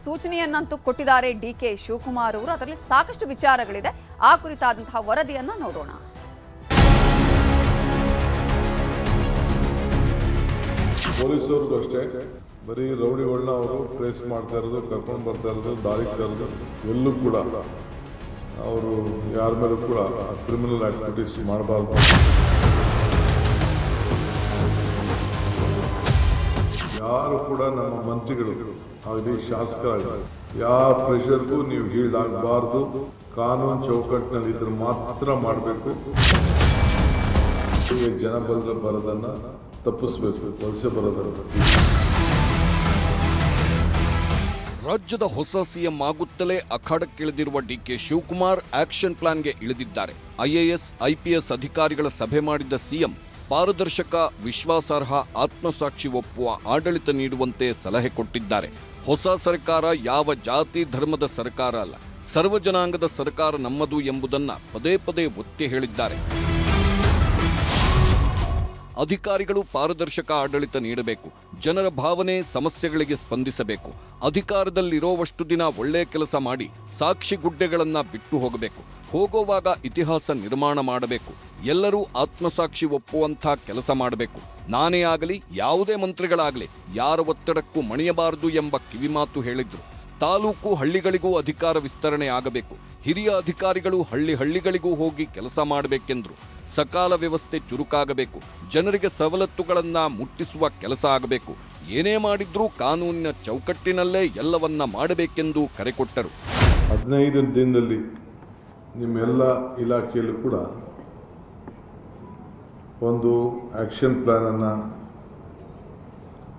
ಸೂಚನೆಯನ್ನಂತೂ ಕೊಟ್ಟಿದ್ದಾರೆ ಡಿಕೆ ಶಿವಕುಮಾರ್ ಅವರು. ಅದರಲ್ಲಿ ಸಾಕಷ್ಟು ವಿಚಾರಗಳಿದೆ. ಆ ಕುರಿತಾದಂತಹ ವರದಿಯನ್ನ ನೋಡೋಣ. ಪೊಲೀಸರು ಅಷ್ಟೇ ಬರೀ ರೌಡಿಗಳನ್ನ ಅವರು ಟ್ರೇಸ್ ಮಾಡ್ತಾ ಇರೋದು, ಕರ್ಕೊಂಡು ಬರ್ತಾ ಇರೋದು, ದಾರಿ ತರೋದು, ಎಲ್ಲೂ ಕೂಡ ಅವರು ಯಾರ ಮೇಲೂ ಕೂಡ ಕ್ರಿಮಿನಲ್ ಆಕ್ಟಿವಿಟೀಸ್ ಮಾಡಬಾರ್ದು. ಯಾರು ಕೂಡ ನಮ್ಮ ಮಂತ್ರಿಗಳು ಆಗಲಿ ಶಾಸಕರಾಗಲಿ ಯಾವ ಪ್ರೆಷರ್ಗೂ ನೀವು ಹೀಳಾಗಬಾರ್ದು. ಕಾನೂನು ಚೌಕಟ್ಟಿನಲ್ಲಿ ಇದ್ರೆ ಮಾತ್ರ ಮಾಡಬೇಕು. ಜನ ಬರೋದನ್ನ ತಪ್ಪಿಸಬೇಕು, ವಲಸೆ ಬರೋದನ್ನ. ರಾಜ್ಯದ ಹೊಸ ಸಿಎಂ ಆಗುತ್ತಲೇ ಅಖಾಡಕ್ಕಿಳಿದಿರುವ ಡಿಕೆ ಶಿವಕುಮಾರ್ ಆಕ್ಷನ್ ಪ್ಲಾನ್ಗೆ ಇಳಿದಿದ್ದಾರೆ. ಐಎಎಸ್, ಐಪಿಎಸ್ ಅಧಿಕಾರಿಗಳ ಸಭೆ ಮಾಡಿದ್ದ ಸಿಎಂ ಪಾರದರ್ಶಕ, ವಿಶ್ವಾಸಾರ್ಹ, ಆತ್ಮಸಾಕ್ಷಿ ಒಪ್ಪುವ ಆಡಳಿತ ನೀಡುವಂತೆ ಸಲಹೆ ಕೊಟ್ಟಿದ್ದಾರೆ. ಹೊಸ ಸರ್ಕಾರ ಯಾವ ಜಾತಿ ಧರ್ಮದ ಸರ್ಕಾರ ಅಲ್ಲ, ಸರ್ವ ಜನಾಂಗದ ಸರ್ಕಾರ ನಮ್ಮದು ಎಂಬುದನ್ನ ಪದೇ ಪದೇ ಒತ್ತಿ ಹೇಳಿದ್ದಾರೆ. ಅಧಿಕಾರಿಗಳು ಪಾರದರ್ಶಕ ಆಡಳಿತ ನೀಡಬೇಕು, ಜನರ ಭಾವನೆ, ಸಮಸ್ಯೆಗಳಿಗೆ ಸ್ಪಂದಿಸಬೇಕು, ಅಧಿಕಾರದಲ್ಲಿರೋವಷ್ಟು ದಿನ ಒಳ್ಳೆ ಕೆಲಸ ಮಾಡಿ ಸಾಕ್ಷಿ ಗುಡ್ಡೆಗಳನ್ನ ಬಿಟ್ಟು ಹೋಗಬೇಕು, ಹೋಗುವಾಗ ಇತಿಹಾಸ ನಿರ್ಮಾಣ ಮಾಡಬೇಕು, ಎಲ್ಲರೂ ಆತ್ಮಸಾಕ್ಷಿ ಒಪ್ಪುವಂಥ ಕೆಲಸ ಮಾಡಬೇಕು, ನಾನೇ ಆಗಲಿ ಯಾವುದೇ ಮಂತ್ರಿಗಳಾಗಲಿ ಯಾರ ಒತ್ತಡಕ್ಕೂ ಮಣಿಯಬಾರದು ಎಂಬ ಕಿವಿಮಾತು ಹೇಳಿದ್ರು. ತಾಲೂಕು ಹಳ್ಳಿಗಳಿಗೂ ಅಧಿಕಾರ ವಿಸ್ತರಣೆ ಆಗಬೇಕು, ಹಿರಿಯ ಅಧಿಕಾರಿಗಳು ಹಳ್ಳಿಗಳಿಗೂ ಹೋಗಿ ಕೆಲಸ ಮಾಡಬೇಕೆಂದ್ರು. ಸಕಾಲ ವ್ಯವಸ್ಥೆ ಚುರುಕಾಗಬೇಕು, ಜನರಿಗೆ ಸವಲತ್ತುಗಳನ್ನ ಮುಟ್ಟಿಸುವ ಕೆಲಸ ಆಗಬೇಕು, ಏನೇ ಮಾಡಿದ್ರೂ ಕಾನೂನಿನ ಚೌಕಟ್ಟಿನಲ್ಲೇ ಎಲ್ಲವನ್ನ ಮಾಡಬೇಕೆಂದು ಕರೆ ಕೊಟ್ಟರು. 15 ದಿನದಲ್ಲಿ ನಿಮ್ಮೆಲ್ಲ ಇಲಾಖೆಯಲ್ಲೂ ಕೂಡ ಒಂದು ಆಕ್ಷನ್ ಪ್ಲಾನ್ ಅನ್ನ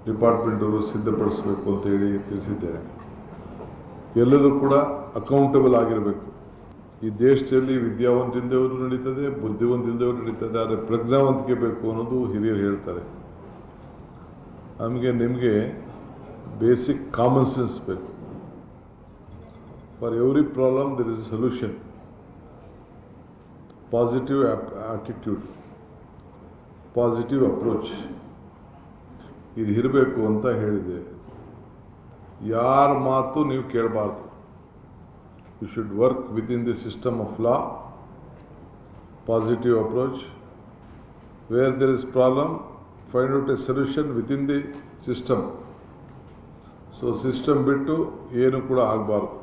ಡಿಪಾರ್ಟ್ಮೆಂಟ್ ಅವರು ಸಿದ್ಧಪಡಿಸಬೇಕು ಅಂತ ಹೇಳಿ ತಿಳಿಸಿದ್ದೇನೆ. ಎಲ್ಲರೂ ಕೂಡ ಅಕೌಂಟಬಲ್ ಆಗಿರಬೇಕು. ಈ ದೇಶದಲ್ಲಿ ವಿದ್ಯಾವಂತಿಂದವರು ನಡೀತದೆ, ಬುದ್ಧಿವಂತಿಂದವರು ನಡೀತದೆ, ಆದರೆ ಪ್ರಜ್ಞಾವಂತಿಕೆ ಬೇಕು ಅನ್ನೋದು ಹಿರಿಯರು ಹೇಳ್ತಾರೆ. ನಿಮಗೆ ಬೇಸಿಕ್ ಕಾಮನ್ ಸೆನ್ಸ್ ಬೇಕು. For every problem there is a solution. Positive attitude, positive approach ಇದು ಇರಬೇಕು ಅಂತ ಹೇಳಿದೆ. ಯಾರ ಮಾತು ನೀವು ಕೇಳಬಾರ್ದು. You should work within the system of law, positive approach. Where there is problem, find out a solution within the system. So system ಬಿಟ್ಟು ಏನು ಕೂಡ ಆಗಬಾರ್ದು.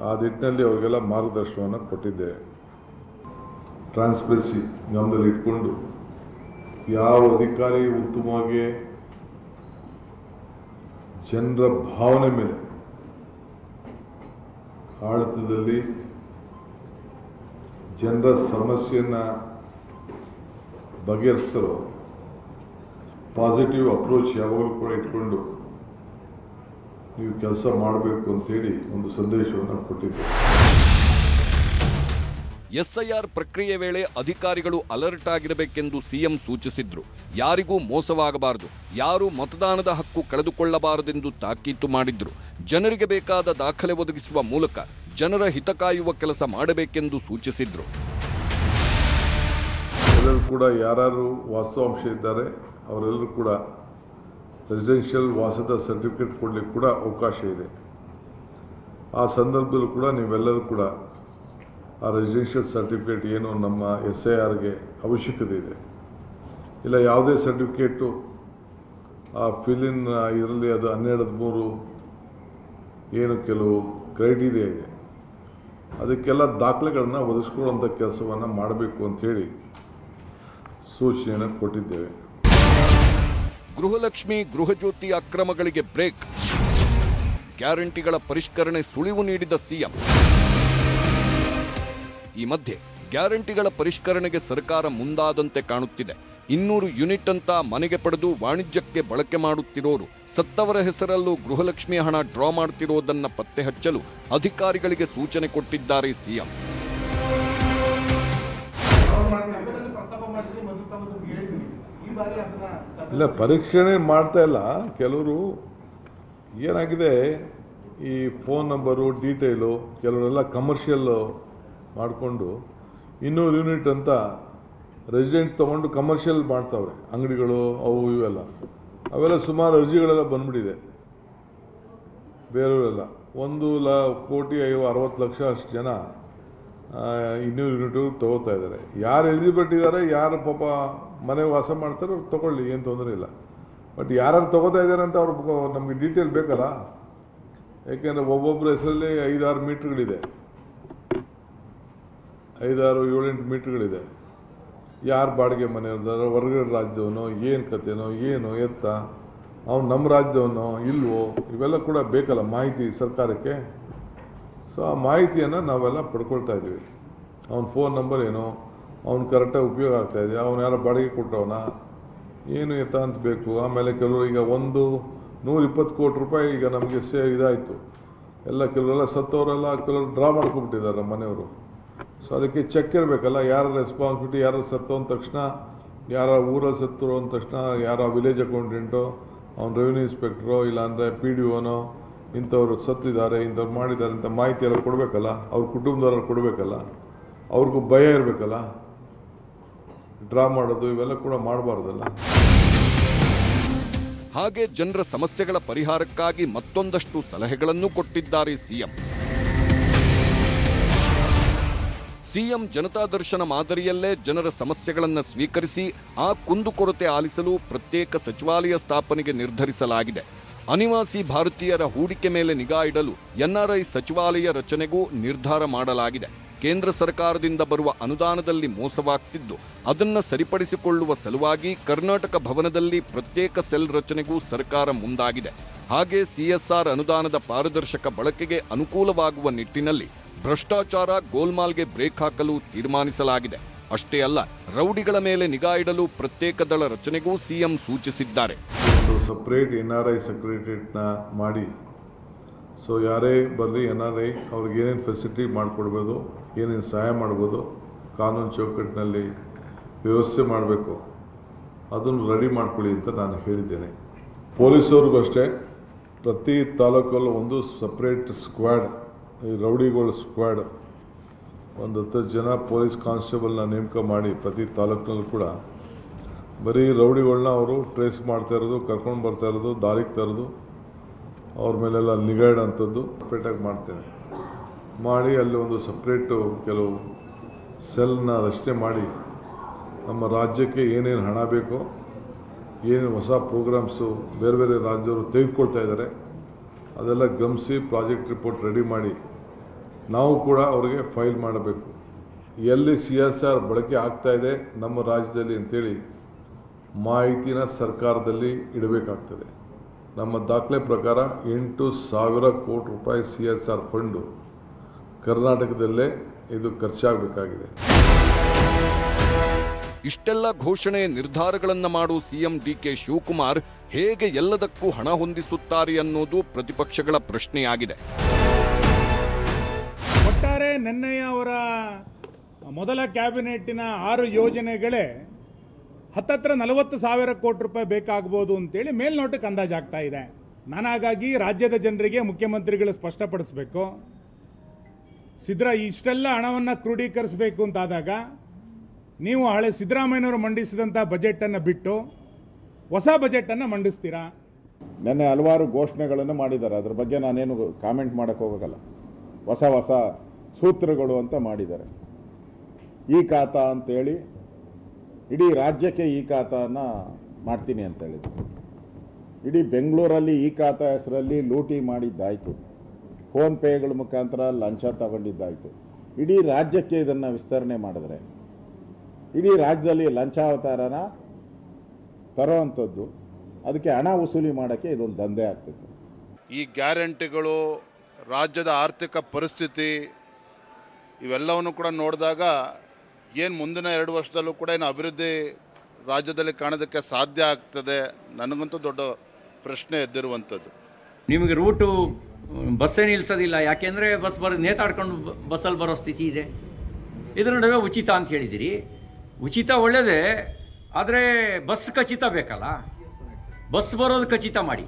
ಆ ನಿಟ್ಟಿನಲ್ಲಿ ಅವರಿಗೆಲ್ಲ ಮಾರ್ಗದರ್ಶನವನ್ನು ಕೊಟ್ಟಿದ್ದೆ. ಟ್ರಾನ್ಸ್ಪರೆನ್ಸಿ ಗಮನದಲ್ಲಿ ಇಟ್ಕೊಂಡು ಯಾವ ಅಧಿಕಾರಿ ಉತ್ತಮವಾಗಿ ಜನರ ಭಾವನೆ ಮೇಲೆ ಆಡಳಿತದಲ್ಲಿ ಜನರ ಸಮಸ್ಯೆಯನ್ನು ಬಗೆಹರಿಸಲು ಪಾಸಿಟಿವ್ ಅಪ್ರೋಚ್ ಯಾವಾಗಲೂ ಕೂಡ ಇಟ್ಕೊಂಡು ನೀವು ಕೆಲಸ ಮಾಡಬೇಕು ಅಂತೇಳಿ ಒಂದು ಸಂದೇಶವನ್ನು ಕೊಟ್ಟಿದ್ದೆ. ಎಸ್ಐಆರ್ ಪ್ರಕ್ರಿಯೆ ವೇಳೆ ಅಧಿಕಾರಿಗಳು ಅಲರ್ಟ್ ಆಗಿರಬೇಕೆಂದು ಸಿಎಂ ಸೂಚಿಸಿದ್ರು. ಯಾರಿಗೂ ಮೋಸವಾಗಬಾರದು, ಯಾರು ಮತದಾನದ ಹಕ್ಕು ಕಳೆದುಕೊಳ್ಳಬಾರದೆಂದು ತಾಕೀತು ಮಾಡಿದ್ರು. ಜನರಿಗೆ ಬೇಕಾದ ದಾಖಲೆ ಒದಗಿಸುವ ಮೂಲಕ ಜನರ ಹಿತ ಕಾಯುವ ಕೆಲಸ ಮಾಡಬೇಕೆಂದು ಸೂಚಿಸಿದ್ರು. ಎಲ್ಲರೂ ಕೂಡ ಯಾರು ವಾಸ್ತವಾಂಶ ಇದ್ದಾರೆ ಅವರೆಲ್ಲರೂ ಕೂಡ ರೆಸಿಡೆನ್ಷಿಯಲ್ ವಾಸದ ಸರ್ಟಿಫಿಕೇಟ್ ಕೊಡಲಿಕ್ಕೆ ಕೂಡ ಅವಕಾಶ ಇದೆ. ಆ ಸಂದರ್ಭದಲ್ಲೂ ಕೂಡ ನೀವೆಲ್ಲರೂ ಕೂಡ ಆ ರೆಸಿಡೆನ್ಷಿಯಲ್ ಸರ್ಟಿಫಿಕೇಟ್ ಏನು ನಮ್ಮ SIRಗೆ ಅವಶ್ಯಕತೆ ಇದೆ, ಇಲ್ಲ ಯಾವುದೇ ಸರ್ಟಿಫಿಕೇಟು ಆ ಫಿಲಿನ್ ಇದರಲ್ಲಿ ಅದು 12-13 ಏನು ಕೆಲವು ಕ್ರೈಟೀರಿಯಾ ಇದೆ, ಅದಕ್ಕೆಲ್ಲ ದಾಖಲೆಗಳನ್ನು ಒದಗಿಸ್ಕೊಳ್ಳುವಂಥ ಕೆಲಸವನ್ನು ಮಾಡಬೇಕು ಅಂಥೇಳಿ ಸೂಚನೆಯನ್ನು ಕೊಟ್ಟಿದ್ದೇವೆ. ಗೃಹಲಕ್ಷ್ಮಿ, ಗೃಹಜ್ಯೋತಿ ಅಕ್ರಮಗಳಿಗೆ ಬ್ರೇಕ್. ಗ್ಯಾರಂಟಿಗಳ ಪರಿಷ್ಕರಣೆ ಸುಳಿವು ನೀಡಿದ ಸಿಎಂ. ಈ ಮಧ್ಯೆ ಗ್ಯಾರಂಟಿಗಳ ಪರಿಷ್ಕರಣೆಗೆ ಸರ್ಕಾರ ಮುಂದಾದಂತೆ ಕಾಣುತ್ತಿದೆ. 200 ಯೂನಿಟ್ ಅಂತ ಮನೆಗೆ ಪಡೆದು ವಾಣಿಜ್ಯಕ್ಕೆ ಬಳಕೆ ಮಾಡುತ್ತಿರೋರು ಸತ್ತವರ ಹೆಸರಲ್ಲೂ ಗೃಹಲಕ್ಷ್ಮಿ ಹಣ ಡ್ರಾ ಮಾಡುತ್ತಿರೋದನ್ನ ಪತ್ತೆ ಹಚ್ಚಲು ಅಧಿಕಾರಿಗಳಿಗೆ ಸೂಚನೆ ಕೊಟ್ಟಿದ್ದಾರೆ ಸಿಎಂ. ಇಲ್ಲ, ಪರೀಕ್ಷಣೆ ಮಾಡ್ತಾ ಇಲ್ಲ. ಕೆಲವರು ಏನಾಗಿದೆ, ಈ ಫೋನ್ ನಂಬರು ಡೀಟೇಲು ಕೆಲವರೆಲ್ಲ ಕಮರ್ಷಿಯಲ್ ಮಾಡಿಕೊಂಡು 200 ಯೂನಿಟ್ ಅಂತ ರೆಸಿಡೆಂಟ್ ತೊಗೊಂಡು ಕಮರ್ಷಿಯಲ್ ಮಾಡ್ತಾವ್ರೆ, ಅಂಗಡಿಗಳು ಅವು ಇವೆಲ್ಲ. ಅವೆಲ್ಲ ಸುಮಾರು ಅರ್ಜಿಗಳೆಲ್ಲ ಬಂದ್ಬಿಟ್ಟಿದೆ. ಬೇರೆಯವರೆಲ್ಲ 1,60,00,000 ಅಷ್ಟು ಜನ 200 ಯೂನಿಟು ತೊಗೋತಾ ಇದ್ದಾರೆ. ಯಾರು ಎಲಿಜಿಬಿಲಿಟಿ ಇದ್ದಾರೆ, ಯಾರು ಪಾಪ ಮನೆ ವಾಸ ಮಾಡ್ತಾರೆ ಅವ್ರು ತೊಗೊಳ್ಳಿ, ಏನು ತೊಂದರೆ ಇಲ್ಲ. ಬಟ್ ಯಾರು ತೊಗೋತಾ ಇದ್ದಾರೆ ಅಂತ ಅವ್ರಿಗೆ ನಮಗೆ ಡೀಟೇಲ್ ಬೇಕಲ್ಲ. ಯಾಕೆಂದರೆ ಒಬ್ಬೊಬ್ಬರ ಹೆಸರಲ್ಲಿ 5-6 ಮೀಟ್ರ್ಗಳಿದೆ, 5-6-7-8 ಮೀಟ್ರ್ಗಳಿದೆ. ಯಾರು ಬಾಡಿಗೆ ಮನೆ ಇರ್ತಾರೆ, ಹೊರಗಡೆ ರಾಜ್ಯವನೋ, ಏನು ಕಥೆನೋ, ಏನು ಎತ್ತ, ಅವ್ನು ನಮ್ಮ ರಾಜ್ಯವನೋ ಇಲ್ವೋ, ಇವೆಲ್ಲ ಕೂಡ ಬೇಕಲ್ಲ ಮಾಹಿತಿ ಸರ್ಕಾರಕ್ಕೆ. ಸೊ ಆ ಮಾಹಿತಿಯನ್ನು ನಾವೆಲ್ಲ ಪಡ್ಕೊಳ್ತಾ ಇದ್ದೀವಿ. ಅವ್ನ ಫೋನ್ ನಂಬರ್ ಏನು, ಅವ್ನು ಕರೆಕ್ಟಾಗಿ ಉಪಯೋಗ ಆಗ್ತಾಯಿದೆ, ಅವ್ನು ಯಾರೋ ಬಾಡಿಗೆ ಕೊಟ್ಟವನ, ಏನು ಎತ್ತ ಅಂತ ಬೇಕು. ಆಮೇಲೆ ಕೆಲವರು ಈಗ 120 ಕೋಟಿ ರೂಪಾಯಿ ಈಗ ನಮಗೆ ಇದಾಯಿತು. ಎಲ್ಲ ಕೆಲವರೆಲ್ಲ ಸತ್ತವರೆಲ್ಲ ಕೆಲವರು ಡ್ರಾ ಮಾಡ್ಕೊಬಿಟ್ಟಿದ್ದಾರೆ ನಮ್ಮ ಮನೆಯವರು. ಸೊ ಅದಕ್ಕೆ ಚೆಕ್ ಇರಬೇಕಲ್ಲ, ಯಾರ ರೆಸ್ಪಾನ್ಸಿಬಿಲಿಟಿ, ಯಾರು ಸತ್ತೋ ಅಂದ ತಕ್ಷಣ, ಯಾರ ಊರಲ್ಲಿ ಸತ್ತರು ಅಂದ ತಕ್ಷಣ, ಯಾರ ವಿಲೇಜ್ ಅಕೌಂಟೆಂಟೋ, ಅವ್ನು ರೆವಿನ್ಯೂ ಇನ್ಸ್ಪೆಕ್ಟ್ರೋ, ಇಲ್ಲಾಂದರೆ PDOನೋ, ಇಂಥವ್ರು ಸತ್ತಿದ್ದಾರೆ, ಇಂಥವ್ರು ಮಾಡಿದ್ದಾರೆ ಅಂತ ಮಾಹಿತಿ ಎಲ್ಲ ಕೊಡಬೇಕಲ್ಲ, ಅವ್ರ ಕುಟುಂಬದವ್ರು ಕೊಡಬೇಕಲ್ಲ, ಅವ್ರಿಗೂ ಭಯ ಇರಬೇಕಲ್ಲ. ಡ್ರಾ ಮಾಡೋದು ಇವೆಲ್ಲ ಕೂಡ ಮಾಡಬಾರ್ದಲ್ಲ. ಹಾಗೆ ಜನರ ಸಮಸ್ಯೆಗಳ ಪರಿಹಾರಕ್ಕಾಗಿ ಮತ್ತೊಂದಷ್ಟು ಸಲಹೆಗಳನ್ನು ಕೊಟ್ಟಿದ್ದಾರೆ ಸಿಎಂ ಜನತಾ ದರ್ಶನ ಮಾದರಿಯಲ್ಲೇ ಜನರ ಸಮಸ್ಯೆಗಳನ್ನು ಸ್ವೀಕರಿಸಿ ಆ ಕುಂದುಕೊರತೆ ಆಲಿಸಲು ಪ್ರತ್ಯೇಕ ಸಚಿವಾಲಯ ಸ್ಥಾಪನೆಗೆ ನಿರ್ಧರಿಸಲಾಗಿದೆ. ಅನಿವಾಸಿ ಭಾರತೀಯರ ಹೂಡಿಕೆ ಮೇಲೆ ನಿಗಾ ಇಡಲು NRI ಸಚಿವಾಲಯ ರಚನೆಗೂ ನಿರ್ಧಾರ ಮಾಡಲಾಗಿದೆ. ಕೇಂದ್ರ ಸರ್ಕಾರದಿಂದ ಬರುವ ಅನುದಾನದಲ್ಲಿ ಮೋಸವಾಗ್ತಿದ್ದು ಅದನ್ನು ಸರಿಪಡಿಸಿಕೊಳ್ಳುವ ಸಲುವಾಗಿ ಕರ್ನಾಟಕ ಭವನದಲ್ಲಿ ಪ್ರತ್ಯೇಕ ಸೆಲ್ ರಚನೆಗೂ ಸರ್ಕಾರ ಮುಂದಾಗಿದೆ. ಹಾಗೆ CSR ಅನುದಾನದ ಪಾರದರ್ಶಕ ಬಳಕೆಗೆ ಅನುಕೂಲವಾಗುವ ನಿಟ್ಟಿನಲ್ಲಿ ಭ್ರಷ್ಟಾಚಾರ ಗೋಲ್ಮಾಲ್ಗೆ ಬ್ರೇಕ್ ಹಾಕಲು ತೀರ್ಮಾನಿಸಲಾಗಿದೆ. ಅಷ್ಟೇ ಅಲ್ಲ, ರೌಡಿಗಳ ಮೇಲೆ ನಿಗಾ ಇಡಲು ಪ್ರತ್ಯೇಕ ದಳ ರಚನೆಗೂ ಸಿಎಂ ಸೂಚಿಸಿದ್ದಾರೆ. ಸಪ್ರೇಟ್ NRI ಸೆಕ್ರೆಟರಿಯೇಟ್ನ ಮಾಡಿ, ಸೊ ಯಾರೇ ಬರಲಿ NRI ಅವ್ರಿಗೆ ಏನೇನು ಫೆಸಿಲಿಟಿ ಮಾಡಿಕೊಡ್ಬೋದು, ಏನೇನು ಸಹಾಯ ಮಾಡ್ಬೋದು, ಕಾನೂನು ಚೌಕಟ್ಟಿನಲ್ಲಿ ವ್ಯವಸ್ಥೆ ಮಾಡಬೇಕು, ಅದನ್ನು ರೆಡಿ ಮಾಡ್ಕೊಳ್ಳಿ ಅಂತ ನಾನು ಹೇಳಿದ್ದೇನೆ. ಪೊಲೀಸವ್ರಿಗೂ ಅಷ್ಟೇ, ಪ್ರತಿ ತಾಲೂಕಲ್ಲೂ ಒಂದು ಸಪ್ರೇಟ್ ಸ್ಕ್ವಾಡ್, ಈ ರೌಡಿಗಳ ಸ್ಕ್ವಾಡ್, 10 ಜನ ಪೊಲೀಸ್ ಕಾನ್ಸ್ಟೇಬಲ್ನ ನೇಮಕ ಮಾಡಿ ಪ್ರತಿ ತಾಲೂಕಿನಲ್ಲೂ ಕೂಡ ಬರೀ ರೌಡಿಗಳನ್ನ ಅವರು ಟ್ರೇಸ್ ಮಾಡ್ತಾ ಇರೋದು, ಕರ್ಕೊಂಡು ಬರ್ತಾ ಇರೋದು, ದಾರಿಗೆ ತರೋದು, ಅವ್ರ ಮೇಲೆಲ್ಲ ನಿಗಾ ಇಡೋಂಥದ್ದು ಸಪ್ರೇಟಾಗಿ ಮಾಡ್ತೇನೆ. ಮಾಡಿ ಅಲ್ಲಿ ಒಂದು ಸಪ್ರೇಟು ಕೆಲವು ಸೆಲ್ನ ರಚನೆ ಮಾಡಿ ನಮ್ಮ ರಾಜ್ಯಕ್ಕೆ ಏನೇನು ಹಣ ಬೇಕೋ, ಏನೇನು ಹೊಸ ಪ್ರೋಗ್ರಾಮ್ಸು ಬೇರೆ ಬೇರೆ ರಾಜ್ಯವರು ತೆಗೆದುಕೊಳ್ತಾ ಇದ್ದಾರೆ ಅದೆಲ್ಲ ಗಮನಿಸಿ ಪ್ರಾಜೆಕ್ಟ್ ರಿಪೋರ್ಟ್ ರೆಡಿ ಮಾಡಿ ನಾವು ಕೂಡ ಅವರಿಗೆ ಫೈಲ್ ಮಾಡಬೇಕು. ಎಲ್ಲಿ CSR ಬಳಕೆ ಆಗ್ತಾ ಇದೆ ನಮ್ಮ ರಾಜ್ಯದಲ್ಲಿ ಅಂತೇಳಿ ಮಾಹಿತಿನ ಸರ್ಕಾರದಲ್ಲಿ ಇಡಬೇಕಾಗ್ತದೆ. ನಮ್ಮ ದಾಖಲೆ ಪ್ರಕಾರ 8,000 ಕೋಟಿ ರೂಪಾಯಿ CSR ಫಂಡು ಕರ್ನಾಟಕದಲ್ಲೇ ಇದು ಖರ್ಚಾಗಬೇಕಾಗಿದೆ. ಇಷ್ಟೆಲ್ಲ ಘೋಷಣೆ ನಿರ್ಧಾರಗಳನ್ನು ಮಾಡುವ ಸಿಎಂ DK ಶಿವಕುಮಾರ್ ಹೇಗೆ ಎಲ್ಲದಕ್ಕೂ ಹಣ ಹೊಂದಿಸುತ್ತಾರೆ ಅನ್ನೋದು ಪ್ರತಿಪಕ್ಷಗಳ ಪ್ರಶ್ನೆಯಾಗಿದೆ. ಒಟ್ಟಾರೆ ನೆನ್ನೆಯ ಅವರ ಮೊದಲ ಕ್ಯಾಬಿನೆಟ್ಟಿನ 6 ಯೋಜನೆಗಳೇ ಹತ್ತತ್ರ 40,000 ಕೋಟಿ ರೂಪಾಯಿ ಬೇಕಾಗಬಹುದು ಅಂತೇಳಿ ಮೇಲ್ನೋಟಕ್ಕೆ ಅಂದಾಜಾಗ್ತಾ ಇದೆ. ನಾನು ಹಾಗಾಗಿ ರಾಜ್ಯದ ಜನರಿಗೆ ಮುಖ್ಯಮಂತ್ರಿಗಳು ಸ್ಪಷ್ಟಪಡಿಸಬೇಕು, ಇಷ್ಟೆಲ್ಲ ಹಣವನ್ನು ಕ್ರೋಢೀಕರಿಸಬೇಕು ಅಂತಾದಾಗ ನೀವು ಹಳೆ ಸಿದ್ದರಾಮಯ್ಯನವರು ಮಂಡಿಸಿದಂಥ ಬಜೆಟನ್ನು ಬಿಟ್ಟು ಹೊಸ ಬಜೆಟನ್ನು ಮಂಡಿಸ್ತೀರಾ? ನೆನ್ನೆ ಹಲವಾರು ಘೋಷಣೆಗಳನ್ನು ಮಾಡಿದ್ದಾರೆ, ಅದ್ರ ಬಗ್ಗೆ ನಾನೇನು ಕಾಮೆಂಟ್ ಮಾಡೋಕ್ಕೆ ಹೋಗಲ್ಲ. ಹೊಸ ಹೊಸ ಸೂತ್ರಗಳು ಅಂತ ಮಾಡಿದ್ದಾರೆ. ಈ ಖಾತಾ ಅಂತೇಳಿ ಇಡೀ ರಾಜ್ಯಕ್ಕೆ ಈ ಖಾತಾನ ಮಾಡ್ತೀನಿ ಅಂತ ಹೇಳಿದ್ರು. ಇಡೀ ಬೆಂಗಳೂರಲ್ಲಿ ಈ ಖಾತಾ ಹೆಸರಲ್ಲಿ ಲೂಟಿ ಮಾಡಿದ್ದಾಯಿತು, ಫೋನ್ಪೇಗಳ ಮುಖಾಂತರ ಲಂಚ ತಗೊಂಡಿದ್ದಾಯಿತು. ಇಡೀ ರಾಜ್ಯಕ್ಕೆ ಇದನ್ನು ವಿಸ್ತರಣೆ ಮಾಡಿದ್ರೆ ಇಡೀ ರಾಜ್ಯದಲ್ಲಿ ಲಂಚಾವತಾರನ ತರೋವಂಥದ್ದು, ಅದಕ್ಕೆ ಹಣ ವಸೂಲಿ ಮಾಡೋಕ್ಕೆ ಇದೊಂದು ದಂಧೆ ಆಗ್ತಿತ್ತು. ಈ ಗ್ಯಾರಂಟಿಗಳು, ರಾಜ್ಯದ ಆರ್ಥಿಕ ಪರಿಸ್ಥಿತಿ ಇವೆಲ್ಲವನ್ನು ಕೂಡ ನೋಡಿದಾಗ ಏನು ಮುಂದಿನ 2 ವರ್ಷದಲ್ಲೂ ಕೂಡ ಏನು ಅಭಿವೃದ್ಧಿ ರಾಜ್ಯದಲ್ಲಿ ಕಾಣೋದಕ್ಕೆ ಸಾಧ್ಯ ಆಗ್ತದೆ, ನನಗಂತೂ ದೊಡ್ಡ ಪ್ರಶ್ನೆ ಎದ್ದಿರುವಂಥದ್ದು. ನಿಮಗೆ ರೂಟು ಬಸ್ಸೇ ನಿಲ್ಲಿಸೋದಿಲ್ಲ, ಯಾಕೆಂದರೆ ಬಸ್ ನೇತಾಡ್ಕೊಂಡು ಬಸ್ಸಲ್ಲಿ ಬರೋ ಸ್ಥಿತಿ ಇದೆ. ಇದರ ನಡುವೆ ಉಚಿತ ಅಂತ ಹೇಳಿದಿರಿ. ಉಚಿತ ಒಳ್ಳೆಯದೇ, ಆದರೆ ಬಸ್ ಖಚಿತ ಬೇಕಲ್ಲ. ಬಸ್ ಬರೋದು ಖಚಿತ ಮಾಡಿ,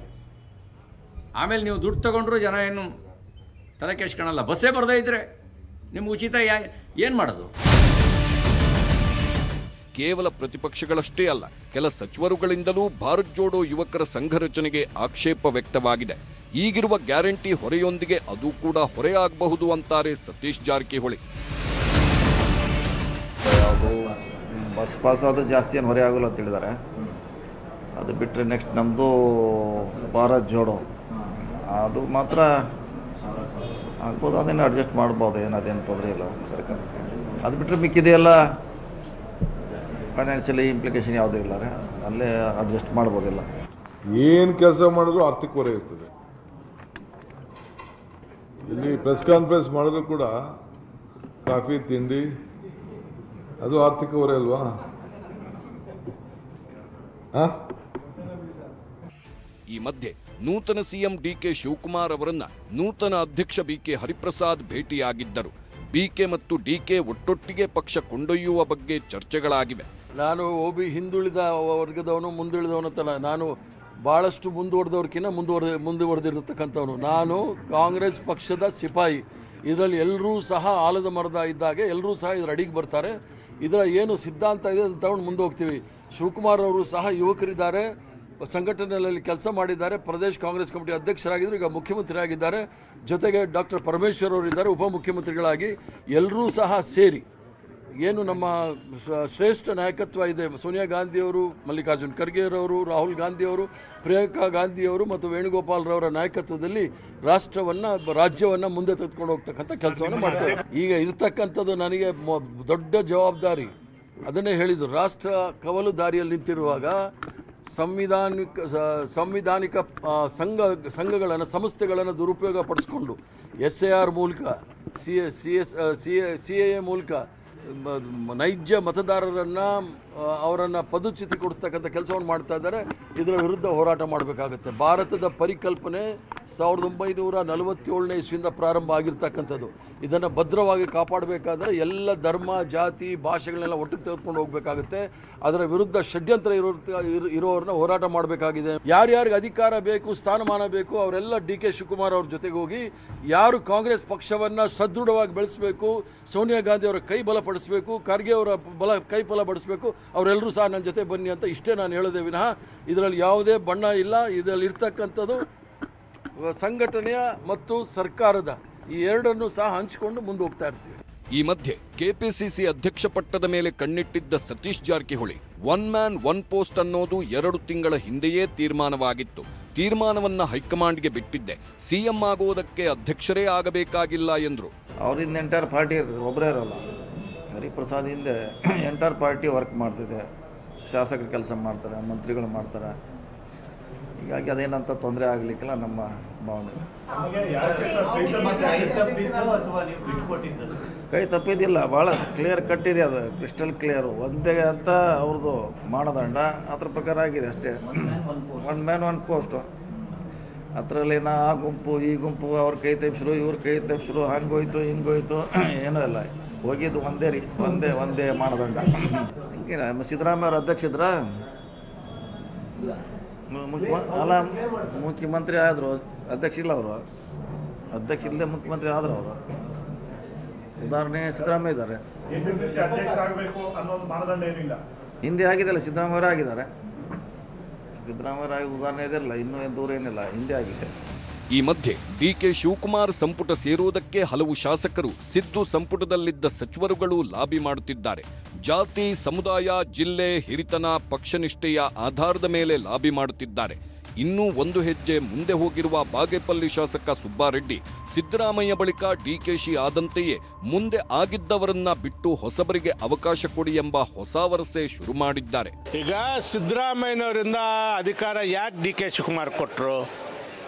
ಆಮೇಲೆ ನೀವು ದುಡ್ಡು ತೊಗೊಂಡ್ರು ಜನ ಏನು ತಲೆ ಕೆಡ್ಸ್ಕೊಳಲ್ಲ. ಬಸ್ಸೇ ಬರದೇ ಇದ್ದರೆ ನಿಮ್ಗೆ ಉಚಿತ ಏನು ಮಾಡೋದು? ಕೇವಲ ಪ್ರತಿಪಕ್ಷಗಳಷ್ಟೇ ಅಲ್ಲ, ಕೆಲ ಸಚಿವರುಗಳಿಂದಲೂ ಭಾರತ್ ಜೋಡೋ ಯುವಕರ ಸಂಘ ರಚನೆಗೆ ಆಕ್ಷೇಪ ವ್ಯಕ್ತವಾಗಿದೆ. ಈಗಿರುವ ಗ್ಯಾರಂಟಿ ಹೊರೆಯೊಂದಿಗೆ ಅದು ಕೂಡ ಹೊರೆಯಾಗಬಹುದು ಅಂತಾರೆ ಸತೀಶ್ ಜಾರಕಿಹೊಳಿ. ಯಾವುದು ಬಸ್ ಪಾಸ್ ಆದರೂ ಜಾಸ್ತಿ ಏನು ಹೊರೆ ಆಗೋಲ್ಲ ಅಂತ ಹೇಳಿದ್ದಾರೆ. ಅದು ಬಿಟ್ಟರೆ ನೆಕ್ಸ್ಟ್ ನಮ್ಮದು ಭಾರತ್ ಜೋಡೋ ಅದು ಮಾತ್ರ ಆಗ್ಬೋದು, ಅದನ್ನು ಅಡ್ಜಸ್ಟ್ ಮಾಡ್ಬೋದು, ಅದೇನು ತೊಂದರೆ ಇಲ್ಲ ಸರ್ಕಾರಕ್ಕೆ. ಅದು ಬಿಟ್ಟರೆ ಮಿಕ್ಕಿದೆಯಲ್ಲ ಫೈನಾನ್ಷಿಯಲಿ ಇಂಪ್ಲಿಕೇಶನ್ ಯಾವುದೂ ಇಲ್ಲ, ಅಲ್ಲೇ ಅಡ್ಜಸ್ಟ್ ಮಾಡ್ಬೋದಿಲ್ಲ. ಏನು ಕೆಲಸ ಮಾಡಿದ್ರು ಆರ್ಥಿಕ ಹೊರೆ ಇರ್ತದೆ. ಇಲ್ಲಿ ಪ್ರೆಸ್ ಕಾನ್ಫರೆನ್ಸ್ ಮಾಡಿದ್ರು ಕೂಡ ಕಾಫಿ ತಿಂಡಿ ಅದು ಆರ್ಥಿಕ ಹೊರೆ ಅಲ್ವಾ? ಈ ಮಧ್ಯೆ ನೂತನ ಸಿಎಂ ಡಿಕೆ ಶಿವಕುಮಾರ್ ಅವರನ್ನ ನೂತನ ಅಧ್ಯಕ್ಷ ಬಿಕೆ ಹರಿಪ್ರಸಾದ್ ಭೇಟಿಯಾಗಿದ್ದರು. ಬಿಕೆ ಮತ್ತು ಡಿಕೆ ಒಟ್ಟೊಟ್ಟಿಗೆ ಪಕ್ಷ ಕೊಂಡೊಯ್ಯುವ ಬಗ್ಗೆ ಚರ್ಚೆಗಳಾಗಿವೆ. ನಾನು ಹಿಂದುಳಿದ ವರ್ಗದವನು, ಮುಂದುಳಿದವನು ಅಂತ ನಾನು ಭಾಳಷ್ಟು ಮುಂದುವರೆದವ್ರಕ್ಕಿಂತ ಮುಂದುವರೆದಿರತಕ್ಕಂಥವನು. ನಾನು ಕಾಂಗ್ರೆಸ್ ಪಕ್ಷದ ಸಿಪಾಯಿ. ಇದರಲ್ಲಿ ಎಲ್ಲರೂ ಸಹ ಆಲದ ಮರದ ಇದ್ದಾಗೆ ಎಲ್ಲರೂ ಸಹ ಇದರ ಅಡಿಗೆ ಬರ್ತಾರೆ. ಇದರ ಏನು ಸಿದ್ಧಾಂತ ಇದೆ ಅದನ್ನು ತಗೊಂಡು ಮುಂದೆ ಹೋಗ್ತೀವಿ. ಶಿವಕುಮಾರ್ ಅವರು ಸಹ ಯುವಕರಿದ್ದಾರೆ, ಸಂಘಟನೆಯಲ್ಲಿ ಕೆಲಸ ಮಾಡಿದ್ದಾರೆ, ಪ್ರದೇಶ ಕಾಂಗ್ರೆಸ್ ಕಮಿಟಿ ಅಧ್ಯಕ್ಷರಾಗಿದ್ದರು, ಈಗ ಮುಖ್ಯಮಂತ್ರಿ ಆಗಿದ್ದಾರೆ. ಜೊತೆಗೆ ಡಾಕ್ಟರ್ ಪರಮೇಶ್ವರ್ ಅವರು ಇದ್ದಾರೆ ಉಪಮುಖ್ಯಮಂತ್ರಿಗಳಾಗಿ. ಎಲ್ಲರೂ ಸಹ ಸೇರಿ ಏನು ನಮ್ಮ ಶ್ರೇಷ್ಠ ನಾಯಕತ್ವ ಇದೆ, ಸೋನಿಯಾ ಗಾಂಧಿಯವರು, ಮಲ್ಲಿಕಾರ್ಜುನ್ ಖರ್ಗೆರವರು, ರಾಹುಲ್ ಗಾಂಧಿಯವರು, ಪ್ರಿಯಾಂಕಾ ಗಾಂಧಿಯವರು ಮತ್ತು ವೇಣುಗೋಪಾಲ್ರವರ ನಾಯಕತ್ವದಲ್ಲಿ ರಾಜ್ಯವನ್ನು ಮುಂದೆ ತೆಗೆದುಕೊಂಡು ಹೋಗ್ತಕ್ಕಂಥ ಕೆಲಸವನ್ನು ಮಾಡ್ತಾರೆ. ಈಗ ಇರ್ತಕ್ಕಂಥದ್ದು ನನಗೆ ದೊಡ್ಡ ಜವಾಬ್ದಾರಿ. ಅದನ್ನೇ ಹೇಳಿದರು, ರಾಷ್ಟ್ರ ಕವಲು ದಾರಿಯಲ್ಲಿ ನಿಂತಿರುವಾಗ ಸಂವಿಧಾನಿಕ ಸಂಘಗಳನ್ನು, ಸಂಸ್ಥೆಗಳನ್ನು ದುರುಪಯೋಗ ಪಡಿಸ್ಕೊಂಡು SIR ಮೂಲಕ CAA ಮೂಲಕ ನೈಜ ಮತದಾರರನ್ನು ಅವರನ್ನು ಪದಚ್ಯುತಿ ಕೊಡಿಸ್ತಕ್ಕಂಥ ಕೆಲಸವನ್ನು ಮಾಡ್ತಾ ಇದ್ದಾರೆ. ಇದರ ವಿರುದ್ಧ ಹೋರಾಟ ಮಾಡಬೇಕಾಗುತ್ತೆ. ಭಾರತದ ಪರಿಕಲ್ಪನೆ 1947ನೇ ಇಸ್ವಿಯಿಂದ ಪ್ರಾರಂಭ ಆಗಿರ್ತಕ್ಕಂಥದ್ದು. ಇದನ್ನು ಭದ್ರವಾಗಿ ಕಾಪಾಡಬೇಕಾದ್ರೆ ಎಲ್ಲ ಧರ್ಮ, ಜಾತಿ, ಭಾಷೆಗಳನ್ನೆಲ್ಲ ಒಟ್ಟಿಗೆ ತೆಗೆದುಕೊಂಡು ಹೋಗಬೇಕಾಗುತ್ತೆ. ಅದರ ವಿರುದ್ಧ ಷಡ್ಯಂತ್ರ ಇರೋರನ್ನ ಹೋರಾಟ ಮಾಡಬೇಕಾಗಿದೆ. ಯಾರ್ಯಾರಿಗೆ ಅಧಿಕಾರ ಬೇಕು, ಸ್ಥಾನಮಾನ ಬೇಕು, ಅವರೆಲ್ಲ DK ಶಿವಕುಮಾರ್ ಅವ್ರ ಜೊತೆಗೆ ಹೋಗಿ ಯಾರು ಕಾಂಗ್ರೆಸ್ ಪಕ್ಷವನ್ನು ಸದೃಢವಾಗಿ ಬೆಳೆಸಬೇಕು, ಸೋನಿಯಾ ಗಾಂಧಿ ಅವರ ಕೈ ಬಲಪಡಿಸಬೇಕು, ಖರ್ಗೆ ಅವರ ಕೈ ಬಲಪಡಿಸಬೇಕು, ಅವರೆಲ್ಲರೂ ಸಹ ನನ್ನ ಜೊತೆ ಬನ್ನಿ ಅಂತ ಇಷ್ಟೇ ನಾನು ಹೇಳೋದೇ ವಿನಃ ಇದರಲ್ಲಿ ಯಾವುದೇ ಬಣ್ಣ ಇಲ್ಲ. ಇದರಲ್ಲಿ ಇರ್ತಕ್ಕಂಥದ್ದು ಸಂಘಟನೆಯ ಮತ್ತು ಸರ್ಕಾರದ ಈ ಎರಡನ್ನೂ ಸಹ ಹಂಚಿಕೊಂಡು ಮುಂದೆ ಹೋಗ್ತಾ ಇರ್ತೀವಿ. ಈ ಮಧ್ಯೆ ಕೆಪಿಸಿಸಿ ಅಧ್ಯಕ್ಷ ಪಟ್ಟದ ಮೇಲೆ ಕಣ್ಣಿಟ್ಟಿದ್ದ Satish Jarkiholi one man one post ಅನ್ನೋದು 2 ತಿಂಗಳ ಹಿಂದೆಯೇ ತೀರ್ಮಾನವಾಗಿತ್ತು. ತೀರ್ಮಾನವನ್ನ ಹೈಕಮಾಂಡ್ಗೆ ಬಿಟ್ಟಿದ್ದೆ, ಸಿಎಂ ಆಗುವುದಕ್ಕೆ ಅಧ್ಯಕ್ಷರೇ ಆಗಬೇಕಾಗಿಲ್ಲ ಎಂದರು. ಅವರಿಂದ ಎಂಟೈರ್ ಪಾರ್ಟಿ ಇರ್ತದೆ, ಒಬ್ಬರೇ ಇರೋಲ್ಲ. ಹರಿಪ್ರಸಾದ್ ಹಿಂದೆ ಎಂಟೈರ್ ಪಾರ್ಟಿ ವರ್ಕ್ ಮಾಡ್ತಿದೆ, ಶಾಸಕರು ಕೆಲಸ ಮಾಡ್ತಾರೆ, ಮಂತ್ರಿಗಳು ಮಾಡ್ತಾರೆ. ಹೀಗಾಗಿ ಅದೇನಂತ ತೊಂದರೆ ಆಗಲಿಕ್ಕಿಲ್ಲ ನಮ್ಮ ಭಾವನೆ. ಕೈ ತಪ್ಪಿದ್ದಿಲ್ಲ, ಭಾಳ ಕ್ಲಿಯರ್ ಕಟ್ಟಿದೆ, ಅದು ಕ್ರಿಸ್ಟಲ್ ಕ್ಲಿಯರು. ಒಂದೇ ಅಂತ ಅವ್ರದ್ದು ಮಾನದಂಡ ಅದ್ರ ಪ್ರಕಾರ ಆಗಿದೆ ಅಷ್ಟೇ. One man one post. ಅದರಲ್ಲಿ ಆ ಗುಂಪು ಈ ಗುಂಪು, ಅವ್ರ ಕೈ ತಪ್ಪಿಸ್ರು ಇವ್ರ ಕೈ ತಪ್ಪಿಸ್ರು, ಹಂಗೋಯ್ತು ಹಿಂಗೋಯ್ತು, ಏನೂ ಇಲ್ಲ. ಹೋಗಿದ್ದು ಒಂದೇ ಒಂದೇ ಮಾನದಂಡ. ಸಿದ್ದರಾಮಯ್ಯ ಅವರು ಅಧ್ಯಕ್ಷ ಇದ್ರ ಅಲ್ಲ, ಮುಖ್ಯಮಂತ್ರಿ ಆದರು, ಅಧ್ಯಕ್ಷ ಇಲ್ಲ ಅವರು. ಅಧ್ಯಕ್ಷ ಇಲ್ಲದೆ ಮುಖ್ಯಮಂತ್ರಿ ಆದರು ಅವರು. ಉದಾಹರಣೆ ಸಿದ್ದರಾಮಯ್ಯ ಇದ್ದಾರೆ, ಹಿಂದೆ ಆಗಿದೆಲ್ಲ, ಸಿದ್ದರಾಮಯ್ಯ ಆಗಿದ್ದಾರೆ. ಸಿದ್ದರಾಮಯ್ಯ ಉದಾಹರಣೆ ಇದೆಲ್ಲ, ಇನ್ನೂ ದೂರ ಏನಿಲ್ಲ, ಹಿಂದೆ ಆಗಿದೆ. ಈ ಮಧ್ಯೆ ಡಿಕೆ ಶಿವಕುಮಾರ್ ಸಂಪುಟ ಸೇರುವುದಕ್ಕೆ ಹಲವು ಶಾಸಕರು, ಸಿದ್ದು ಸಂಪುಟದಲ್ಲಿದ್ದ ಸಚಿವರುಗಳು ಲಾಬಿ ಮಾಡುತ್ತಿದ್ದಾರೆ. ಜಾತಿ, ಸಮುದಾಯ, ಜಿಲ್ಲೆ, ಹಿರಿತನ, ಪಕ್ಷನಿಷ್ಠೆಯ ಆಧಾರದ ಮೇಲೆ ಲಾಬಿ ಮಾಡುತ್ತಿದ್ದಾರೆ. ಇನ್ನೂ ಒಂದು ಹೆಜ್ಜೆ ಮುಂದೆ ಹೋಗಿರುವ ಬಾಗೇಪಲ್ಲಿ ಶಾಸಕ ಸುಬ್ಬಾರೆಡ್ಡಿ, ಸಿದ್ದರಾಮಯ್ಯ ಬಳಿಕ ಡಿಕೆಶಿ ಆದಂತೆಯೇ ಮುಂದೆ ಆಗಿದ್ದವರನ್ನ ಬಿಟ್ಟು ಹೊಸಬರಿಗೆ ಅವಕಾಶ ಕೊಡಿ ಎಂಬ ಹೊಸ ವರಸೆ ಶುರು ಮಾಡಿದ್ದಾರೆ. ಈಗ ಸಿದ್ದರಾಮಯ್ಯನವರಿಂದ ಅಧಿಕಾರ ಯಾಕೆ DK ಶಿವಕುಮಾರ್ ಕೊಟ್ಟರು?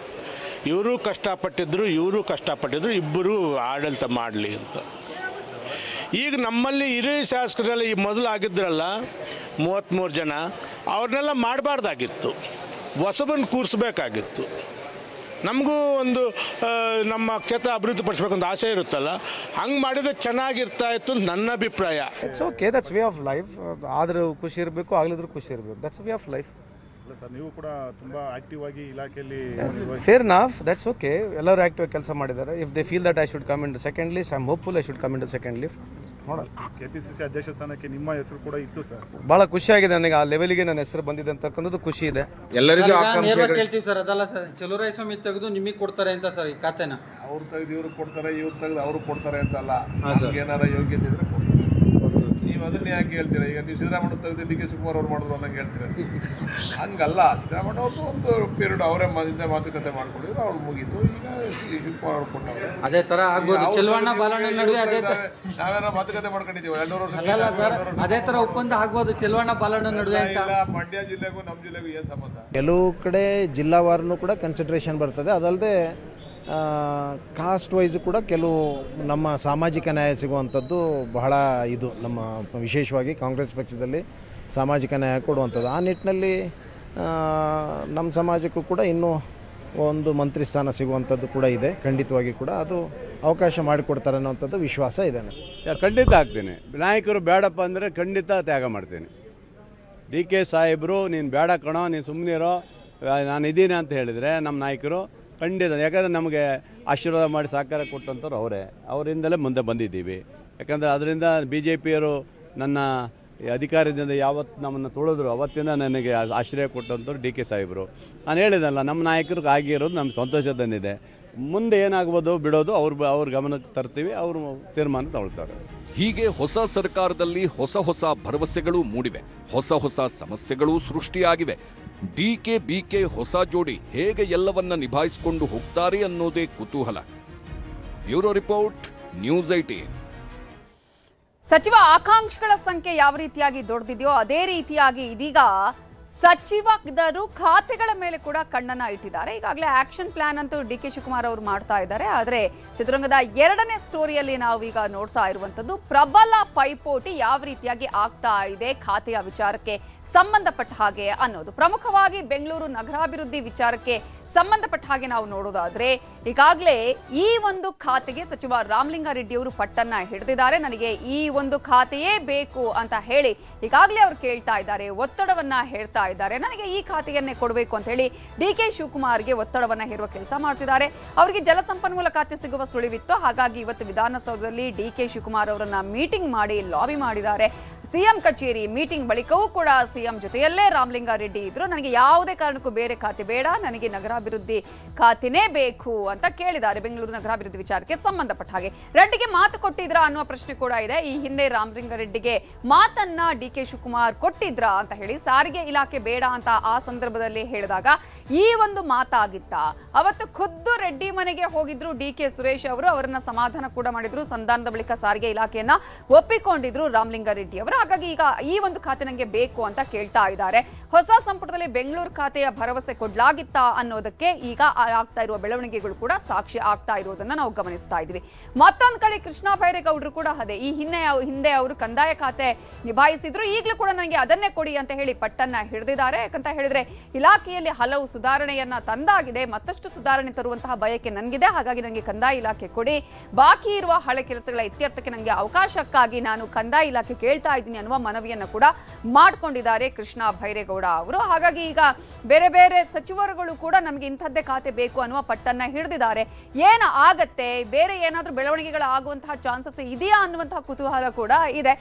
ಇವರು ಕಷ್ಟಪಟ್ಟಿದ್ರು, ಇವರು ಕಷ್ಟಪಟ್ಟಿದ್ರು, ಇಬ್ಬರು ಆಡಳಿತ ಮಾಡಲಿ ಅಂತ. ಈಗ ನಮ್ಮಲ್ಲಿ ಹಿರಿಯ ಶಾಸಕರೆಲ್ಲ ಈ ಮೊದಲು ಆಗಿದ್ರಲ್ಲ 33 ಜನ, ಅವ್ರನ್ನೆಲ್ಲ ಮಾಡಬಾರ್ದಾಗಿತ್ತು, ಹೊಸಬನ್ನು ಕೂರಿಸ್ಬೇಕಾಗಿತ್ತು. ನಮಗೂ ಒಂದು ನಮ್ಮ ಕ್ಷೇತ್ರ ಅಭಿವೃದ್ಧಿ ಪಡಿಸ್ಬೇಕು ಅಂತ ಆಸೆ ಇರುತ್ತಲ್ಲ, ಹಂಗೆ ಮಾಡಿದ್ರೆ ಚೆನ್ನಾಗಿರ್ತಾ ಇತ್ತು ನನ್ನ ಅಭಿಪ್ರಾಯ. It's okay, that's way of life. ಆದರೂ ಖುಷಿ ಇರಬೇಕು, ಆಗಲಿದ್ರು ಖುಷಿ ಇರಬೇಕು. That's way of life. ಅಲ್ಲ ಸರ್, ನೀವು ಕೂಡ ತುಂಬ ಆಕ್ಟಿವ್ ಆಗಿ ಇಲಾಖೆಯಲ್ಲಿ ಫೇರ್ ನಾಫ್, ದಟ್ಸ್ ಓಕೆ. ಎಲ್ಲರೂ ಆಕ್ಟಿವ್ ಕೆಲಸ ಮಾಡಿದ್ದಾರೆ. If they feel that I should come in the second list, I am hopeful I should come in the second list. ನೋಡೋಣ. KPCC ಅಧ್ಯಕ್ಷ ಸ್ಥಾನಕ್ಕೆ ನಿಮ್ಮ ಹೆಸರು ಕೂಡ ಇತ್ತು ಸರ್. ಭಾಳ ಖುಷಿಯಾಗಿದೆ ನನಗೆ, ಆ ಲೆವೆಲ್ಗೆ ನನ್ನ ಹೆಸರು ಬಂದಿದೆ ಅಂತಕ್ಕಂಥದ್ದು ಖುಷಿ ಇದೆ. ಎಲ್ಲರಿಗೂ ಕೇಳ್ತೀವಿ ಸರ್, ಅದಲ್ಲ ಸರ್, ಚಲುವರಾಯಸ್ವಾಮಿ ತೆಗೆದು ನಿಮಗೆ ಕೊಡ್ತಾರೆ ಅಂತ ಸರ್ ಈ ಖಾತೆನ. ಅವ್ರು ತೆಗೆದು ಇವ್ರು ಕೊಡ್ತಾರೆ, ಇವ್ರು ತೆಗೆದು ಅವರು ಕೊಡ್ತಾರೆ ಅಂತಲ್ಲ, ಏನಾರ ಯೋಗ್ಯತೆ ಇದ್ರೆ ಕೊಡ್ತಾರೆ. ನೀವು ಅದನ್ನ ಯಾಕೆ ಹೇಳ್ತೀರಾ? ಈಗ ನೀವು ಸಿದ್ದರಾಮಯ್ಯ ತೆಗೆದು DK ಶಿವಕುಮಾರ್ ಅವ್ರು ಮಾಡಿದ್ರು ಅನ್ನಂಗೆ ಹೇಳ್ತೀರಾ? ಹಂಗಲ್ಲ. ಸಿದ್ದರಾಮಯ್ಯ ಅವ್ರದ್ದು ಒಂದು ಪೀರಿಯಡ್ ಅವರೇ ಮಾತುಕತೆ ಮಾಡ್ಕೊಂಡಿದ್ರು, ಅವ್ರು ಮುಗೀತು. ಈಗ ಶಿವಕುಮಾರ್ ಅವ್ರು ಕೊಟ್ಟವ್ರೆ. ಅದೇ ತರ ಆಗ್ಬೋದು. ಚೆಲುವಣ್ಣ ಬಾಲಣ್ಣ ನಡುವೆ ಅದೇ ನಾವೇನೋ ಮಾತುಕತೆ ಮಾಡ್ಕೊಂಡಿದ್ದೀವಿ 2 ವರ್ಷ. ಅಲ್ಲ ಸರ್, ಅದೇ ತರ ಒಪ್ಪಂದ ಆಗ್ಬೋದು ಚೆಲುವಣ್ಣ ಬಾಲಣ್ಣ ನಡುವೆ ಅಂತ. ಮಂಡ್ಯ ಜಿಲ್ಲೆಗೂ ನಮ್ಮ ಜಿಲ್ಲೆಗೂ ಏನು ಸಂಬಂಧ? ಕೆಲವು ಕಡೆ ಜಿಲ್ಲಾವಾರನೂ ಕೂಡ ಕನ್ಸಿಡ್ರೇಷನ್ ಬರ್ತದೆ. ಅದಲ್ಲದೆ ಕಾಸ್ಟ್ ವೈಸು ಕೂಡ ಕೆಲವು ನಮ್ಮ ಸಾಮಾಜಿಕ ನ್ಯಾಯ ಸಿಗುವಂಥದ್ದು ಬಹಳ ಇದು ನಮ್ಮ ವಿಶೇಷವಾಗಿ ಕಾಂಗ್ರೆಸ್ ಪಕ್ಷದಲ್ಲಿ ಸಾಮಾಜಿಕ ನ್ಯಾಯ ಕೊಡುವಂಥದ್ದು. ಆ ನಿಟ್ಟಿನಲ್ಲಿ ನಮ್ಮ ಸಮಾಜಕ್ಕೂ ಕೂಡ ಇನ್ನೂ ಒಂದು ಮಂತ್ರಿ ಸ್ಥಾನ ಸಿಗುವಂಥದ್ದು ಕೂಡ ಇದೆ. ಖಂಡಿತವಾಗಿ ಕೂಡ ಅದು ಅವಕಾಶ ಮಾಡಿಕೊಡ್ತಾರೆ ಅನ್ನೋಂಥದ್ದು ವಿಶ್ವಾಸ ಇದೆ. ಖಂಡಿತ ಆಗ್ತೀನಿ. ನಾಯಕರು ಬೇಡಪ್ಪ ಅಂದರೆ ಖಂಡಿತ ತ್ಯಾಗ ಮಾಡ್ತೀನಿ. DK ಸಾಹೇಬರು ನೀನು ಬೇಡ ಕಣೋ, ನೀನು ಸುಮ್ಮನಿರೋ, ನಾನು ಇದ್ದೀನಿ ಅಂತ ಹೇಳಿದರೆ ನಮ್ಮ ನಾಯಕರು ಖಂಡಿತ, ಯಾಕಂದರೆ ನಮಗೆ ಆಶೀರ್ವಾದ ಮಾಡಿ ಸಹಕಾರ ಕೊಟ್ಟಂಥವ್ರು ಅವರಿಂದಲೇ ಮುಂದೆ ಬಂದಿದ್ದೀವಿ. ಯಾಕಂದರೆ ಅದರಿಂದ BJPಯವರು ನನ್ನ ಅಧಿಕಾರದಿಂದ ಯಾವತ್ತು ನಮ್ಮನ್ನು ತುಳಿದ್ರು ಅವತ್ತಿಂದ ನನಗೆ ಆಶ್ರಯ ಕೊಟ್ಟಂಥವ್ರು DK ಸಾಹೇಬರು. ನಾನು ಹೇಳಿದಲ್ಲ, ನಮ್ಮ ನಾಯಕರಿಗೆ ಆಗಿರೋದು ನಮ್ಗೆ ಸಂತೋಷ ತಂದಿದೆ. ಮುಂದೆ ಏನಾಗ್ಬೋದು ಬಿಡೋದು ಅವ್ರ ಗಮನಕ್ಕೆ ತರ್ತೀವಿ, ಅವರು ತೀರ್ಮಾನ ತಗೊಳ್ತಾರೆ. ಹೀಗೆ ಹೊಸ ಸರ್ಕಾರದಲ್ಲಿ ಹೊಸ ಹೊಸ ಭರವಸೆಗಳು ಮೂಡಿವೆ, ಹೊಸ ಸಮಸ್ಯೆಗಳು ಸೃಷ್ಟಿಯಾಗಿವೆ. DK BK ಹೊಸ ಜೋಡಿ ಹೇಗೆ ಎಲ್ಲವನ್ನ ನಿಭಾಯಿಸಿಕೊಂಡು ಹೋಗ್ತಾರೆ ಅನ್ನೋದೇ ಕುತೂಹಲ. Bureau report, news 18. ಸಚಿವ ಆಕಾಂಕ್ಷಿಗಳ ಸಂಖ್ಯೆ ಯಾವ ರೀತಿಯಾಗಿ ದೊಡ್ಡದಿದೆಯೋ ಅದೇ ರೀತಿಯಾಗಿ ಇದೀಗ ಸಚಿವರು ಖಾತೆಗಳ ಮೇಲೆ ಕೂಡ ಕಣ್ಣನ್ನ ಇಟ್ಟಿದ್ದಾರೆ. ಈಗಾಗಲೇ ಆಕ್ಷನ್ ಪ್ಲಾನ್ ಅಂತೂ DK ಶಿವಕುಮಾರ್ ಅವರು ಮಾಡ್ತಾ ಇದ್ದಾರೆ. ಆದರೆ ಚದುರಂಗದ 2ನೇ ಸ್ಟೋರಿಯಲ್ಲಿ ನಾವು ಈಗ ನೋಡ್ತಾ ಇರುವಂತದ್ದು ಪ್ರಬಲ ಪೈಪೋಟಿ ಯಾವ ರೀತಿಯಾಗಿ ಆಗ್ತಾ ಇದೆ ಖಾತೆಯ ವಿಚಾರಕ್ಕೆ ಸಂಬಂಧಪಟ್ಟ ಹಾಗೆ ಅನ್ನೋದು. ಪ್ರಮುಖವಾಗಿ ಬೆಂಗಳೂರು ನಗರಾಭಿವೃದ್ಧಿ ವಿಚಾರಕ್ಕೆ ಸಂಬಂಧಪಟ್ಟ ಹಾಗೆ ನಾವು ನೋಡೋದಾದ್ರೆ ಈಗಾಗಲೇ ಈ ಒಂದು ಖಾತೆಗೆ ಸಚಿವ ರಾಮಲಿಂಗಾರೆಡ್ಡಿ ಅವರು ಪಟ್ಟನ್ನ ಹಿಡಿದಿದ್ದಾರೆ. ನನಗೆ ಈ ಒಂದು ಖಾತೆಯೇ ಬೇಕು ಅಂತ ಹೇಳಿ ಈಗಾಗಲೇ ಅವರು ಕೇಳ್ತಾ ಇದ್ದಾರೆ, ಒತ್ತಡವನ್ನ ಹೇಳ್ತಾ ಇದ್ದಾರೆ. ನನಗೆ ಈ ಖಾತೆಯನ್ನೇ ಕೊಡಬೇಕು ಅಂತ ಹೇಳಿ DK ಶಿವಕುಮಾರ್ಗೆ ಒತ್ತಡವನ್ನ ಹೇರುವ ಕೆಲಸ ಮಾಡ್ತಿದ್ದಾರೆ. ಅವರಿಗೆ ಜಲಸಂಪನ್ಮೂಲ ಖಾತೆ ಸಿಗುವ ಸುಳಿವಿತ್ತು. ಹಾಗಾಗಿ ಇವತ್ತು ವಿಧಾನಸೌಧದಲ್ಲಿ DK ಶಿವಕುಮಾರ್ ಅವರನ್ನ ಮೀಟಿಂಗ್ ಮಾಡಿ ಲಾಬಿ ಮಾಡಿದ್ದಾರೆ. ಸಿಎಂ ಕಚೇರಿ ಮೀಟಿಂಗ್ ಬಳಿಕವೂ ಕೂಡ ಸಿಎಂ ಜೊತೆಯಲ್ಲೇ ರಾಮಲಿಂಗಾರೆಡ್ಡಿ ಇದ್ರು. ನನಗೆ ಯಾವುದೇ ಕಾರಣಕ್ಕೂ ಬೇರೆ ಖಾತೆ ಬೇಡ, ನನಗೆ ನಗರಾಭಿವೃದ್ಧಿ ಖಾತೆನೇ ಬೇಕು ಅಂತ ಕೇಳಿದ್ದಾರೆ. ಬೆಂಗಳೂರು ನಗರಾಭಿವೃದ್ಧಿ ವಿಚಾರಕ್ಕೆ ಸಂಬಂಧಪಟ್ಟ ಹಾಗೆ ರೆಡ್ಡಿಗೆ ಮಾತು ಕೊಟ್ಟಿದ್ರಾ ಅನ್ನುವ ಪ್ರಶ್ನೆ ಕೂಡ ಇದೆ. ಈ ಹಿಂದೆ ರಾಮಲಿಂಗಾರೆಡ್ಡಿಗೆ ಮಾತನ್ನ DK ಶಿವಕುಮಾರ್ ಕೊಟ್ಟಿದ್ರಾ ಅಂತ ಹೇಳಿ ಸಾರಿಗೆ ಇಲಾಖೆ ಬೇಡ ಅಂತ ಆ ಸಂದರ್ಭದಲ್ಲಿ ಹೇಳಿದಾಗ ಈ ಒಂದು ಮಾತಾಗಿತ್ತ. ಅವತ್ತು ಖುದ್ದು ರೆಡ್ಡಿ ಮನೆಗೆ ಹೋಗಿದ್ರು DK ಸುರೇಶ್ ಅವರು, ಅವರನ್ನ ಸಮಾಧಾನ ಕೂಡ ಮಾಡಿದ್ರು. ಸಂಧಾನದ ಬಳಿಕ ಸಾರಿಗೆ ಇಲಾಖೆಯನ್ನ ಒಪ್ಪಿಕೊಂಡಿದ್ರು ರಾಮಲಿಂಗಾರೆಡ್ಡಿ ಅವರು. ಹಾಗಾಗಿ ಈಗ ಈ ಒಂದು ಖಾತೆ ನನಗೆ ಬೇಕು ಅಂತ ಕೇಳ್ತಾ ಇದ್ದಾರೆ. ಹೊಸ ಸಂಪುಟದಲ್ಲಿ ಬೆಂಗಳೂರು ಖಾತೆಯ ಭರವಸೆ ಕೊಡ್ಲಾಗಿತ್ತ ಅನ್ನೋದಕ್ಕೆ ಈಗ ಆಗ್ತಾ ಇರುವ ಬೆಳವಣಿಗೆಗಳು ಕೂಡ ಸಾಕ್ಷಿ ಆಗ್ತಾ ಇರುವುದನ್ನ ನಾವು ಗಮನಿಸ್ತಾ ಇದ್ವಿ. ಮತ್ತೊಂದು ಕಡೆ ಕೃಷ್ಣ ಬೈರೇಗೌಡರು ಕೂಡ ಅದೇ, ಈ ಹಿಂದೆ ಅವರು ಕಂದಾಯ ಖಾತೆ ನಿಭಾಯಿಸಿದ್ರು, ಈಗಲೂ ಕೂಡ ನನಗೆ ಅದನ್ನೇ ಕೊಡಿ ಅಂತ ಹೇಳಿ ಪಟ್ಟನ್ನ ಹಿಡಿದಿದ್ದಾರೆ. ಯಾಕಂತ ಹೇಳಿದ್ರೆ ಇಲಾಖೆಯಲ್ಲಿ ಹಲವು ಸುಧಾರಣೆಯನ್ನ ತಂದಾಗಿದೆ, ಮತ್ತಷ್ಟು ಸುಧಾರಣೆ ತರುವಂತಹ ಬಯಕೆ ನನಗಿದೆ. ಹಾಗಾಗಿ ನನಗೆ ಕಂದಾಯ ಇಲಾಖೆ ಕೊಡಿ, ಬಾಕಿ ಇರುವ ಹಳೆ ಕೆಲಸಗಳ ಇತ್ಯರ್ಥಕ್ಕೆ ನನಗೆ ಅವಕಾಶಕ್ಕಾಗಿ ನಾನು ಕಂದಾಯ ಇಲಾಖೆ ಕೇಳ್ತಾ ಇದ್ದೀನಿ ಅನ್ನುವ ಮನವಿಯನ್ನು ಕೂಡ ಮಾಡಿಕೊಂಡಿದ್ದಾರೆ ಕೃಷ್ಣ ಬೈರೇಗೌಡ ಅವರು. ಹಾಗಾಗಿ ಈಗ ಬೇರೆ ಬೇರೆ ಸಚಿವರುಗಳು ಕೂಡ ನಮಗೆ ಇಂಥದ್ದೇ ಖಾತೆ ಬೇಕು ಅನ್ನುವ ಪಟ್ಟನ್ನ ಹಿಡಿದಿದ್ದಾರೆ. ಏನ ಆಗತ್ತೆ, ಬೇರೆ ಏನಾದ್ರೂ ಬೆಳವಣಿಗೆಗಳು ಆಗುವಂತಹ ಚಾನ್ಸಸ್ ಇದೆಯಾ ಅನ್ನುವಂತಹ ಕುತೂಹಲ ಕೂಡ ಇದೆ.